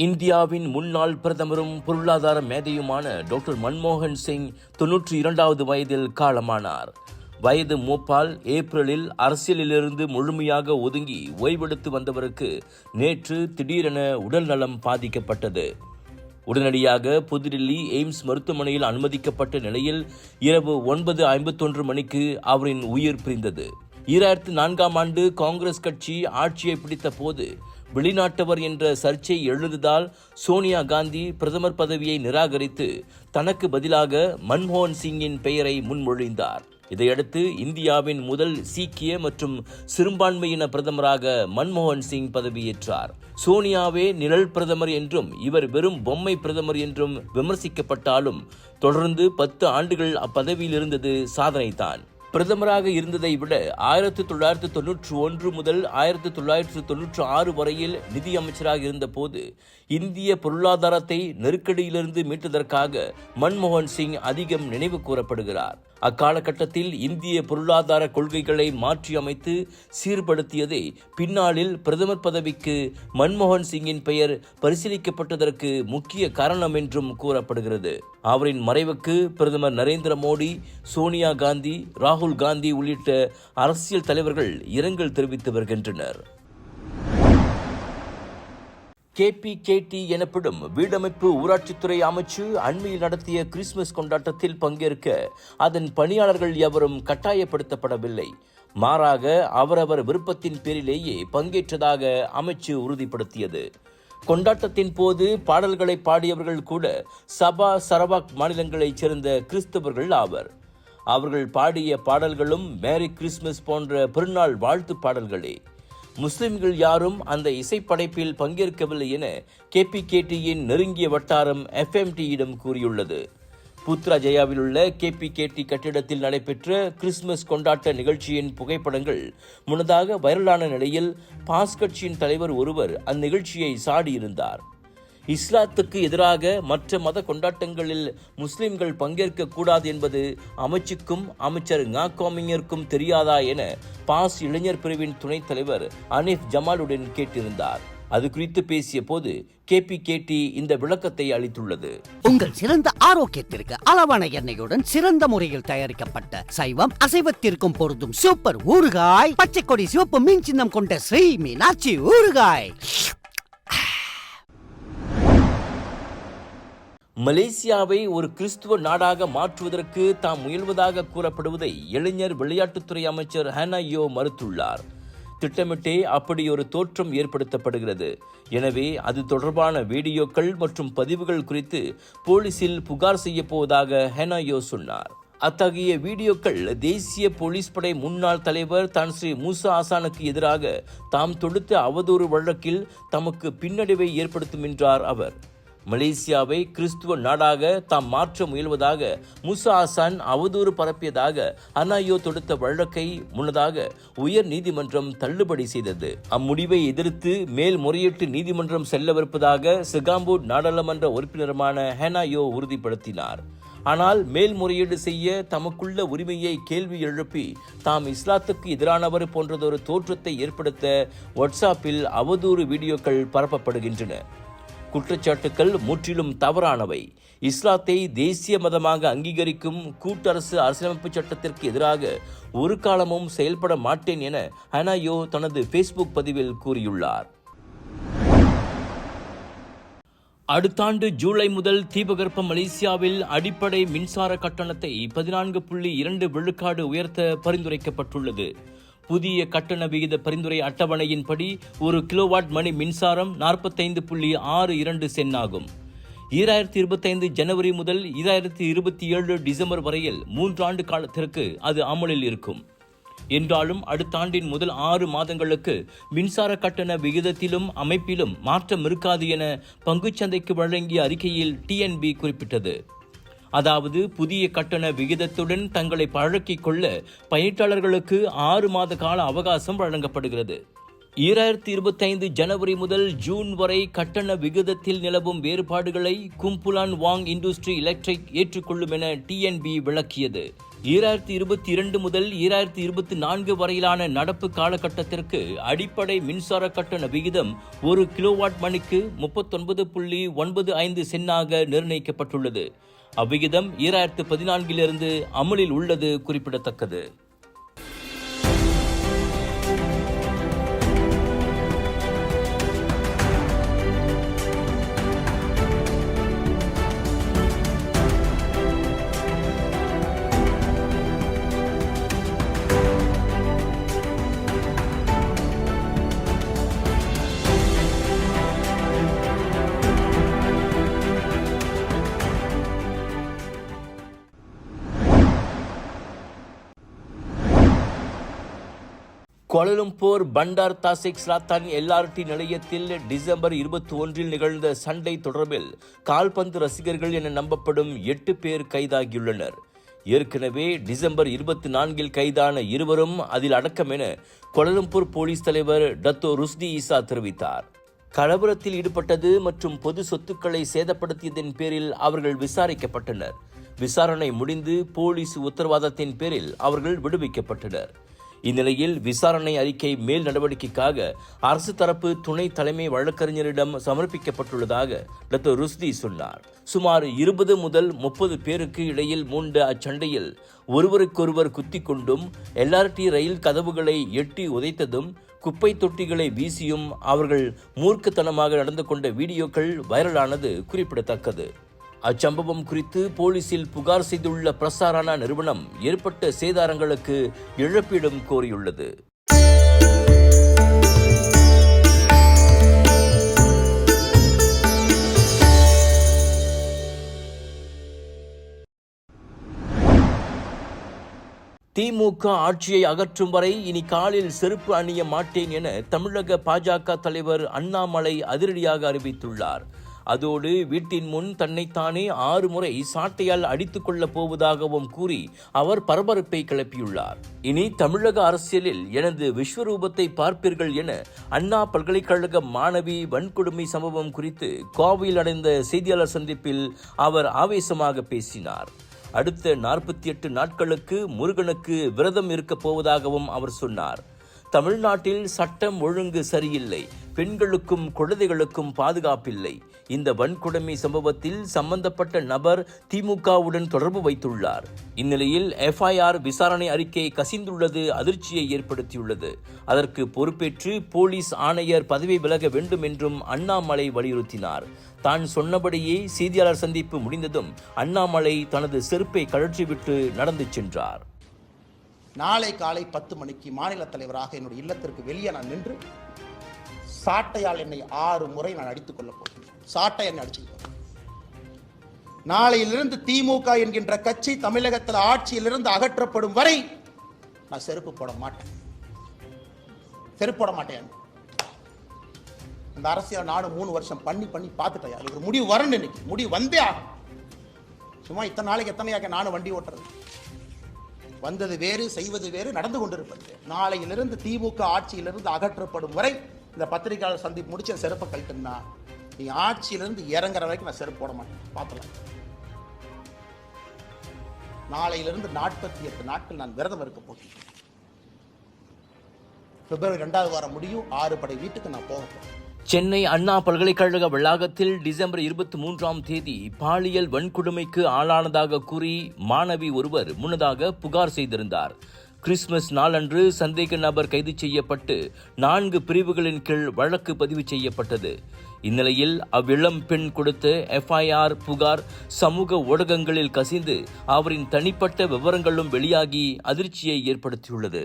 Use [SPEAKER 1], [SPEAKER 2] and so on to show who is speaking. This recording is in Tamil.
[SPEAKER 1] இந்தியாவின் முன்னாள் பிரதமரும் பொருளாதார மேதையுமான டாக்டர் மன்மோகன் சிங் 92வது வயதில் காலமானார். வயது மூப்பால் ஏப்ரலில் அரசியலிலிருந்து முழுமையாக ஒதுங்கி ஓய்வெடுத்து வந்தவருக்கு நேற்று திடீரென உடல்நலம் பாதிக்கப்பட்டது. உடனடியாக புதுடில்லி எய்ம்ஸ் மருத்துவமனையில் அனுமதிக்கப்பட்ட நிலையில் இரவு 9:51 மணிக்கு அவரின் உயிர் பிரிந்தது. 2004ஆம் ஆண்டு காங்கிரஸ் கட்சி ஆட்சியை பிடித்த போது வெளிநாட்டவர் என்ற சர்ச்சை எழுந்ததால் சோனியா காந்தி பிரதமர் பதவியை நிராகரித்து தனக்கு பதிலாக மன்மோகன் சிங்கின் பெயரை முன்மொழிந்தார். இதையடுத்து இந்தியாவின் முதல் சீக்கிய மற்றும் சிறுபான்மையின பிரதமராக மன்மோகன் சிங் பதவியேற்றார். சோனியாவே நிழல் பிரதமர் என்றும் இவர் வெறும் பொம்மை பிரதமர் என்றும் விமர்சிக்கப்பட்டாலும் தொடர்ந்து 10 ஆண்டுகள் அப்பதவியில் இருந்தது சாதனைதான். பிரதமராக இருந்ததை விட 1991 முதல் 1996 வரையில் நிதியமைச்சராக இருந்தபோது இந்திய பொருளாதாரத்தை நெருக்கடியிலிருந்து மீட்டதற்காக மன்மோகன் சிங் அதிகம் நினைவு கூறப்படுகிறார். அக்காலகட்டத்தில் இந்திய பொருளாதார கொள்கைகளை மாற்றியமைத்து சீர்படுத்தியதே பின்னாளில் பிரதமர் பதவிக்கு மன்மோகன் சிங்கின் பெயர் பரிசீலிக்கப்பட்டதற்கு முக்கிய காரணம் என்றும் கூறப்படுகிறது. அவரின் மறைவுக்கு பிரதமர் நரேந்திர மோடி, சோனியா காந்தி, ராகுல் காந்தி உள்ளிட்ட அரசியல் தலைவர்கள் இரங்கல் தெரிவித்து வருகின்றனர். KPKT எனப்படும் வீடமைப்பு ஊராட்சித்துறை அமைச்சு அண்மையில் நடத்திய கிறிஸ்துமஸ் கொண்டாட்டத்தில் பங்கேற்க அதன் பணியாளர்கள் எவரும் கட்டாயப்படுத்தப்படவில்லை. மாறாக அவரவர் விருப்பத்தின் பேரிலேயே பங்கேற்றதாக அமைச்சு உறுதிப்படுத்தியது. கொண்டாட்டத்தின் போது பாடல்களை பாடியவர்கள் கூட சபா, சரவாக் மாநிலங்களைச் சேர்ந்த கிறிஸ்தவர்கள் ஆவர். அவர்கள் பாடிய பாடல்களும் மேரி கிறிஸ்துமஸ் போன்ற பெருநாள் வாழ்த்து பாடல்களே. முஸ்லிம்கள் யாரும் அந்த இசைப்படைப்பில் பங்கேற்கவில்லை என KPKTயின் நெருங்கிய வட்டாரம் FMTயிடம் கூறியுள்ளது. புத்ராஜயாவில் உள்ள KPKT கட்டிடத்தில் நடைபெற்ற கிறிஸ்துமஸ் கொண்டாட்ட நிகழ்ச்சியின் புகைப்படங்கள் முன்னதாக வைரலான நிலையில் பாஸ் கட்சியின் தலைவர் ஒருவர் அந்நிகழ்ச்சியை சாடியிருந்தார். இஸ்லாத்துக்கு எதிராக மற்ற மத கொண்டாட்டங்களில் முஸ்லிம்கள் பங்கேற்க கூடாது என்பது அமைச்சுக்கும் அமைச்சர் ஞாகோமிங்கிற்கும் தெரியாதா என பாஸ் இளைஞர் பிரிவின் துணைத் தலைவர் அனீஃப் ஜமாலுடன் கேட்டிருந்தார். அது குறித்து பேசிய போது KPKT இந்த விளக்கத்தை அளித்துள்ளது.
[SPEAKER 2] உங்கள் சிறந்த ஆரோக்கியத்திற்கு அளவான எண்ணெயுடன் சிறந்த முறையில் தயாரிக்கப்பட்ட சைவம் அசைவத்திற்கும் பொருந்தும் சூப்பர் ஊறுகாய், பச்சை கொடி சிவப்பு மீன் சின்னம் கொண்ட ஸ்ரீ மீனாட்சி ஊறுகாய்.
[SPEAKER 1] மலேசியாவை ஒரு கிறிஸ்துவ நாடாக மாற்றுவதற்கு தாம் முயல்வதாக கூறப்படுவதை இளைஞர் விளையாட்டுத்துறை அமைச்சர் ஹேனா யோ மறுத்துள்ளார். திட்டமிட்டே அப்படி ஒரு தோற்றம் ஏற்படுத்தப்படுகிறது. எனவே அது தொடர்பான வீடியோக்கள் மற்றும் பதிவுகள் குறித்து போலீசில் புகார் செய்ய போவதாக ஹேனா யோ சொன்னார். அத்தகைய வீடியோக்கள் தேசிய போலீஸ் படை முன்னாள் தலைவர் தான் ஸ்ரீ மூசா ஆசானுக்கு எதிராக தாம் தொடுத்த அவதூறு வழக்கில் தமக்கு பின்னடைவை ஏற்படுத்தும் என்றார் அவர். மலேசியாவை கிறிஸ்துவ நாடாக தாம் மாற்ற முயல்வதாக மூசா ஆசான் அவதூறு பரப்பியதாக ஹனாயோ தொடுத்த வழக்கை முன்னதாக உயர் நீதிமன்றம் தள்ளுபடி செய்தது. அம்முடிவை எதிர்த்து மேல்முறையீட்டு நீதிமன்றம் செல்லவிருப்பதாக சிகாம்பூர் நாடாளுமன்ற உறுப்பினருமான ஹனாயோ உறுதிப்படுத்தினார். ஆனால் மேல்முறையீடு செய்ய தமக்குள்ள உரிமையை கேள்வி எழுப்பி தாம் இஸ்லாத்துக்கு எதிரானவர் போன்றதொரு தோற்றத்தை ஏற்படுத்த வாட்ஸ்ஆப்பில் அவதூறு வீடியோக்கள் பரப்பப்படுகின்றன. குற்றச்சாட்டுக்கள் முற்றிலும் தவறானவை. இஸ்லாத்தை தேசிய மதமாக அங்கீகரிக்கும் கூட்டரசு அரசியலமைப்பு சட்டத்திற்கு எதிராக ஒரு காலமும் செயல்பட மாட்டேன் என ஹனாயோ தனது ஃபேஸ்புக் பதிவில் கூறியுள்ளார். அடுத்த ஆண்டு ஜூலை முதல் தீபகற்ப மலேசியாவில் அடிப்படை மின்சார கட்டணத்தை 14.2 விழுக்காடு உயர்த்த பரிந்துரைக்கப்பட்டுள்ளது. புதிய கட்டண விகித பரிந்துரை அட்டவணையின்படி ஒரு கிலோவாட் மணி மின்சாரம் 45.62 சென்ட் ஆகும். 2025 ஜனவரி முதல் 2027 டிசம்பர் வரையில் 3 ஆண்டு காலத்திற்கு அது அமலில் இருக்கும். என்றாலும் அடுத்த ஆண்டின் முதல் 6 மாதங்களுக்கு மின்சார கட்டண விகிதத்திலும் அமைப்பிலும் மாற்றம் இருக்காது என பங்குச்சந்தைக்கு வழங்கிய அறிக்கையில் TNB குறிப்பிட்டது. அதாவது புதிய கட்டண விகிதத்துடன் தங்களை பழக்கிக் கொள்ள பயனாளர்களுக்கு 6 மாத கால அவகாசம் வழங்கப்படுகிறது. 2025 ஜனவரி முதல் ஜூன் வரை கட்டண விகிதத்தில் நிலவும் வேறுபாடுகளை கும்புலான் வாங் இண்டஸ்ட்ரி எலக்ட்ரிக் ஏற்றுக்கொள்ளும் என TNB விளக்கியது. 2022 முதல் 2024 வரையிலான நடப்பு காலகட்டத்திற்கு அடிப்படை மின்சார கட்டண விகிதம் ஒரு கிலோவாட் மணிக்கு 39.95 சென்டாக நிர்ணயிக்கப்பட்டுள்ளது. அவ்விகிதம் 2014 அமலில் உள்ளது குறிப்பிடத்தக்கது. கோலாலம்பூர் பண்டார் தாசிக் ஸ்லாத்தான் LRT நிலையத்தில் டிசம்பர் 21 நிகழ்ந்த சண்டை தொடர்பில் கால்பந்து ரசிகர்கள் என நம்பப்படும் 8 பேர் கைதாகியுள்ளனர். ஏற்கனவே டிசம்பர் 24 கைதான இருவரும் அதில் அடக்கம் என கோலாலம்பூர் போலீஸ் தலைவர் டத்தோ ருஸ்டி ஈசா தெரிவித்தார். கலவரத்தில் ஈடுபட்டது மற்றும் பொது சொத்துக்களை சேதப்படுத்தியதன் பேரில் அவர்கள் விசாரிக்கப்பட்டனர். விசாரணை முடிந்து போலீஸ் உத்தரவாதத்தின் பேரில் அவர்கள் விடுவிக்கப்பட்டனர். இந்நிலையில் விசாரணை அறிக்கை மேல் நடவடிக்கைக்காக அரசு தரப்பு துணை தலைமை வழக்கறிஞரிடம் சமர்ப்பிக்கப்பட்டுள்ளதாக டத்தோ ருஸ்டி சொன்னார். சுமார் 20 முதல் 30 பேருக்கு இடையில் மூண்ட அச்சண்டையில் ஒருவருக்கொருவர் குத்திக் கொண்டும் LRT ரயில் கதவுகளை எட்டி உதைத்ததும் குப்பை தொட்டிகளை வீசியும் அவர்கள் மூர்க்கத்தனமாக நடந்து கொண்ட வீடியோக்கள் வைரலானது குறிப்பிடத்தக்கது. அச்சம்பவம் குறித்து போலீசில் புகார் செய்துள்ள பிரசாரணா நிறுவனம் ஏற்பட்ட சேதாரங்களுக்கு இழப்பீடும் கோரியுள்ளது. திமுக ஆட்சியை அகற்றும் வரை இனி காலில் செருப்பு அணிய மாட்டேன் என தமிழக பாஜக தலைவர் அண்ணாமலை அதிரடியாக அறிவித்துள்ளார். அதோடு வீட்டின் முன் தன்னைத்தானே 6 முறை சாட்டையால் அடித்துக் கொள்ளப் போவதாகவும் கூறி அவர் பரபரப்பை கிளப்பியுள்ளார். இனி தமிழக அரசியலில் எனது விஸ்வரூபத்தை பார்ப்பீர்கள் என அண்ணா பல்கலைக்கழக மாணவி வன்கொடுமை சம்பவம் குறித்து கோவையில் நடந்த செய்தியாளர் சந்திப்பில் அவர் ஆவேசமாக பேசினார். அடுத்த 48 நாட்களுக்கு முருகனுக்கு விரதம் இருக்கப் போவதாகவும் அவர் சொன்னார். தமிழ்நாட்டில் சட்டம் ஒழுங்கு சரியில்லை, பெண்களுக்கும் குழந்தைகளுக்கும் பாதுகாப்பில்லை. இந்த வன்கொடுமை சம்பவத்தில் சம்பந்தப்பட்ட நபர் திமுகவுடன் தொடர்பு வைத்துள்ளார். இந்நிலையில் FIR விசாரணை அறிக்கை கசிந்துள்ளது அதிர்ச்சியை ஏற்படுத்தியுள்ளது. அதற்கு பொறுப்பேற்று போலீஸ் ஆணையர் பதவி விலக வேண்டும் என்றும் அண்ணாமலை வலியுறுத்தினார். தான் சொன்னபடியே செய்தியாளர் சந்திப்பு முடிந்ததும் அண்ணாமலை தனது செருப்பை கழற்றிவிட்டு நடந்து சென்றார்.
[SPEAKER 3] நாளை காலை 10 மணிக்கு மாநில தலைவராக என்னுடைய இல்லத்திற்கு வெளியே நான் நின்று சாட்டையால் என்னை 6 முறை நான் அடித்துக் கொள்ளப் போகிறேன். சாட்டை என்னை அடிச்சுக்கிறேன். நாளையிலிருந்து திமுக என்கின்ற கட்சி தமிழகத்தில் ஆட்சியிலிருந்து அகற்றப்படும் வரை நான் செருப்பு போட மாட்டேன். செருப்பு போட மாட்டேன். இந்த அரசியல் நாடு 3 வருஷம் பண்ணி பார்த்துட்டேன். அதுக்கு முடிவு வரணும். இன்னைக்கு முடிவு வந்தே ஆகும். சும்மா இத்தனை நாளைக்கு எத்தனையாக நானும் வண்டி ஓட்டுறது. வந்தது வேறு, செய்வது வேறு, நடந்து கொண்டிருப்பது. நாளையிலிருந்து திமுக ஆட்சியிலிருந்து அகற்றப்படும் வரை இந்த பத்திரிகையாளர் சந்திப்பு முடிச்சு செருப்பை கழட்டுனா நீ ஆட்சியிலிருந்து இறங்குற வரைக்கும் நான் செருப்பு போட மாட்டேன். பார்த்துலாம். நாளையிலிருந்து 48 நாட்கள் நான் விரதம் இருக்க போகிறேன். பிப்ரவரி 2வது வாரம் முடியும். 6 படை வீட்டுக்கு நான் போக போகிறேன்.
[SPEAKER 1] சென்னை அண்ணா பல்கலைக்கழக வளாகத்தில் டிசம்பர் 23ஆம் தேதி பாலியல் வன்கொடுமைக்கு ஆளானதாக கூறி மாணவி ஒருவர் முன்னதாக புகார் செய்திருந்தார். கிறிஸ்துமஸ் நாளன்று சந்தேக நபர் கைது செய்யப்பட்டு 4 பிரிவுகளின் கீழ் வழக்கு பதிவு செய்யப்பட்டது. இந்நிலையில் அவ்விளம் பெண் கொடுத்த FIR புகார் சமூக ஊடகங்களில் கசிந்து அவரின் தனிப்பட்ட விவரங்களும் வெளியாகி அதிர்ச்சியை ஏற்படுத்தியுள்ளது.